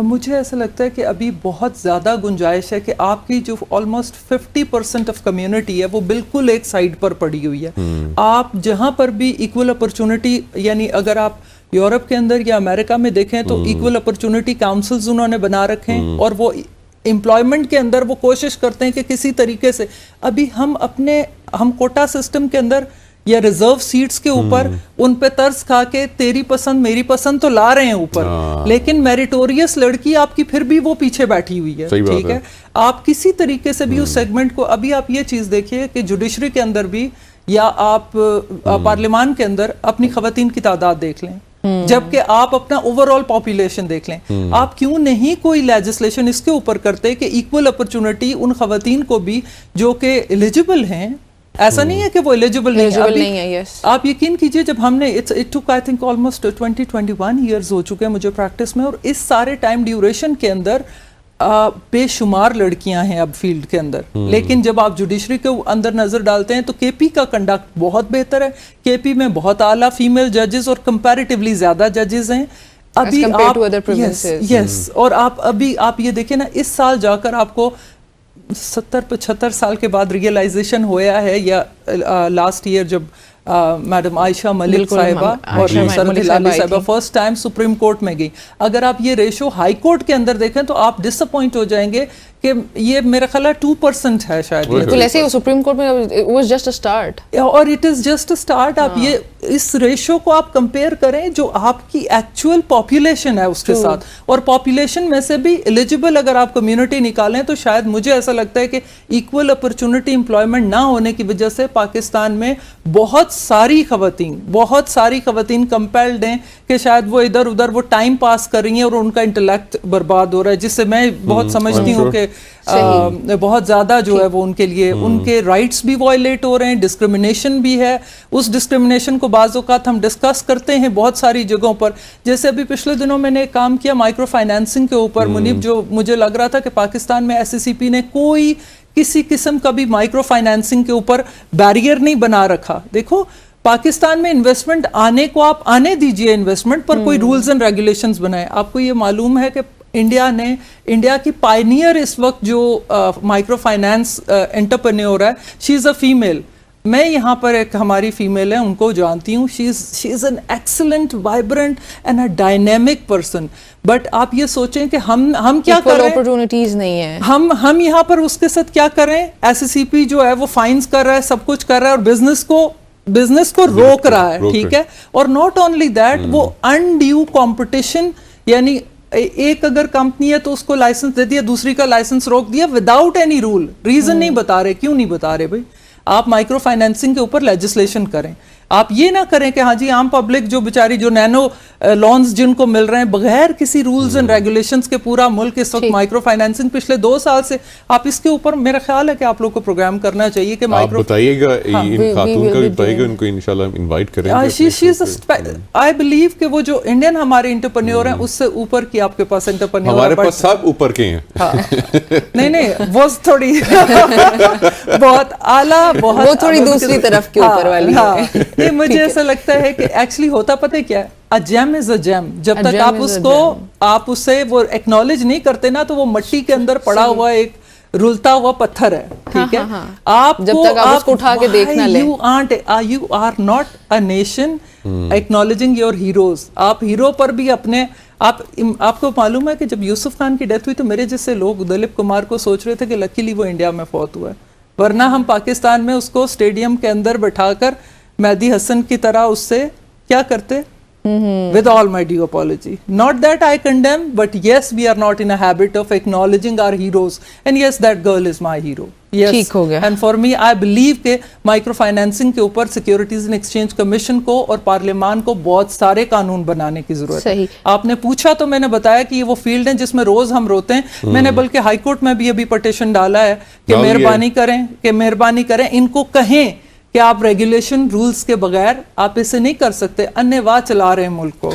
مجھے ایسا لگتا ہے کہ ابھی بہت زیادہ گنجائش ہے کہ آپ کی جو آلموسٹ 50% آف کمیونٹی ہے وہ بالکل ایک سائڈ پر پڑی ہوئی ہے. آپ جہاں پر بھی ایکول اپرچونٹی، یعنی اگر آپ یورپ کے اندر یا امریکہ میں دیکھیں تو ایکول اپرچونٹی کاؤنسلز انہوں نے بنا رکھے ہیں، اور وہ امپلائمنٹ کے اندر وہ کوشش کرتے ہیں کہ کسی طریقے سے ابھی ہم کوٹا سسٹم کے اندر یا ریزرو سیٹس کے اوپر ان پہ طرز کھا کے تیری پسند میری پسند تو لا رہے ہیں اوپر، لیکن میریٹوریس لڑکی آپ کی پھر بھی وہ پیچھے بیٹھی ہوئی ہے. ٹھیک ہے، آپ کسی طریقے سے بھی اس سیگمنٹ کو، ابھی آپ یہ چیز دیکھیے کہ جوڈیشری کے اندر بھی یا آپ پارلیمان کے اندر اپنی خواتین کی تعداد دیکھ لیں، جبکہ آپ اپنا اوور آل پاپولیشن دیکھ لیں. آپ کیوں نہیں کوئی لیجسلیشن اس کے اوپر کرتے کہ ایکول اپرچونٹی ان خواتین کو بھی جو کہ ایلیجبل ہیں، ایسا نہیں ہے کہ وہ ایلیجبل نہیں ہے. آپ یقین کیجئے جب ہم نے it took I think almost 20-21 years ہو چکے ہیں مجھے پریکٹس میں، اور اس سارے ٹائم ڈیوریشن کے اندر بے شمار لڑکیاں ہیں اب فیلڈ کے اندر. لیکن جب آپ جوڈیشری کے اندر نظر ڈالتے ہیں تو کے پی کا کنڈکٹ بہت بہتر ہے. کے پی میں بہت اعلیٰ فیمیل ججز اور کمپیریٹیولی زیادہ ججز ہیں ابھی. یس، اور آپ یہ دیکھیں نا، اس سال جا کر آپ کو 70-75 سال کے بعد ریئلائزیشن ہوا ہے، یا لاسٹ ایئر جب میڈم عائشہ ملک صاحبہ اور سرد ہلالی صاحبہ فرسٹ ٹائم سپریم کورٹ میں گئی. اگر آپ یہ ریشو ہائی کورٹ کے اندر دیکھیں تو آپ ڈس اپوائنٹ ہو جائیں گے کہ یہ میرا خیال ہے 2% ہے شاید. بالکل ایسے ہی سپریم کورٹ میں it was just a start. اور it is just a start. آپ یہ اس ریشو کو آپ کمپیئر کریں جو آپ کی ایکچوئل پاپولیشن ہے اس کے ساتھ، اور پاپولیشن میں سے بھی ایلیجبل اگر آپ کمیونٹی نکالیں تو شاید مجھے ایسا لگتا ہے کہ ایکول اپرچونٹی امپلائمنٹ نہ ہونے کی وجہ سے پاکستان میں بہت ساری خواتین کمپیلڈ ہیں کہ شاید وہ ادھر ادھر وہ ٹائم پاس کر رہی ہیں اور ان کا انٹلیکٹ برباد ہو رہا ہے، جس سے میں بہت سمجھتی ہوں کہ بہت زیادہ جو ہے وہ ان کے لیے ان کے رائٹس بھی وائلیٹ ہو رہے ہیں، ڈسکرمنیشن بھی ہے. اس ڈسکرمنیشن کو بعض اوقات ہم ڈسکس کرتے ہیں بہت ساری جگہوں پر. جیسے ابھی پچھلے دنوں میں نے کام کیا مائکرو فائنینسنگ کے اوپر، منیب، جو مجھے لگ رہا تھا کہ پاکستان میں ایس سی پی نے کوئی کسی قسم کا بھی مائکرو فائنینسنگ کے اوپر بیریئر نہیں بنا رکھا. دیکھو پاکستان میں انویسٹمنٹ آنے کو آپ آنے دیجئے، انویسٹمنٹ پر کوئی رولز اینڈ ریگولیشنز بنائے. آپ کو یہ معلوم ہے کہ انڈیا کی پائنیئر اس وقت جو مائکرو فائنانس انٹرپرینیور ہے، شی از اے فیمیل. میں یہاں پر ایک ہماری فیمیل ہے ان کو جانتی ہوں، she is an excellent vibrant and a dynamic person. But آپ یہ سوچیں کہ ہم کیا کر رہے ہیں، اپرچونٹیز نہیں ہیں. ہم یہاں پر اس کے ساتھ کیا کر رہے ہیں، ایس سی پی جو ہے وہ فائنز کر رہا ہے، سب کچھ کر رہا ہے، اور بزنس کو روک رہا ہے. ٹھیک ہے، اور ناٹ اونلی دیٹ، وہ انڈیو کمپٹیشن، یعنی ایک اگر کمپنی ہے تو اس کو لائسنس دے دیا، دوسری کا لائسنس روک دیا وداؤٹ اینی رول. ریزن نہیں بتا رہے، کیوں نہیں بتا رہے بھائی؟ آپ مائکرو فائنینسنگ کے اوپر لیجسلیشن کریں. آپ یہ نہ کریں کہ ہاں جی عام پبلک جو بیچاری جو نینو لونز جن کو مل رہے ہیں بغیر کسی رولز اینڈ ریگولیشنز کے، پورا ملک اس وقت مائکرو فائنینسنگ پچھلے 2 سال سے، آپ اس کے اوپر میرا خیال ہے کہ آپ لوگ کو پروگرام کرنا چاہیے کہ مائکرو بتائیے گا، ان خاتون کا بھی بتائیے گا، ان کو انشاءاللہ انوائٹ کریں گے. آئی بلیو کہ وہ جو انڈین ہمارے انٹرپرینیور ہیں اس سے اوپر کی آپ کے پاس انٹرپرینیور، ہمارے پاس سب اوپر کے ہیں. نہیں وہ تھوڑی بہت اعلیٰ، وہ تھوڑی دوسری طرف کے اوپر والی ہے. یہ مجھے ایسا لگتا ہے کہ ایکچولی ہوتا پتہ کیا ہے، a gem is a gem. جب تک آپ اس سے وہ ایکنالج نہیں کرتے نا تو وہ مٹی کے اندر پڑا ہوا ایک رلتا ہوا پتھر ہے. ٹھیک ہے، آپ جب تک آپ اس کو اٹھا کے دیکھ نہ لیں، you are not a nation acknowledging your heroes. آپ ہیرو پر بھی اپنے آپ کو معلوم ہے کہ جب یوسف خان کی ڈیتھ ہوئی تو میرے جیسے لوگ دلیپ کمار کو سوچ رہے تھے کہ لکیلی وہ انڈیا میں فوت ہوا ہے، ورنہ ہم پاکستان میں اس کو اسٹیڈیم کے اندر بٹھا کر مہدی حسن کی طرح اس سے کیا کرتے. With all my due apology, not that I condemn, but yes, we are not in a habit of acknowledging our heroes, and yes, that girl is my hero. Yes, ٹھیک ہو گیا. And for me, I believe کہ micro financing کے اوپر securities and exchange commission کو اور پارلیمان کو بہت سارے قانون بنانے کی ضرورت ہے. آپ نے پوچھا تو میں نے بتایا کہ یہ وہ فیلڈ ہیں جس میں روز ہم روتے ہیں. میں نے بلکہ ہائی کورٹ میں بھی ابھی پٹیشن ڈالا ہے کہ مہربانی کریں ان کو کہیں کہ آپ ریگولیشن رولز کے بغیر آپ اسے نہیں کر سکتے، انواع چلا رہے ہیں ملک کو.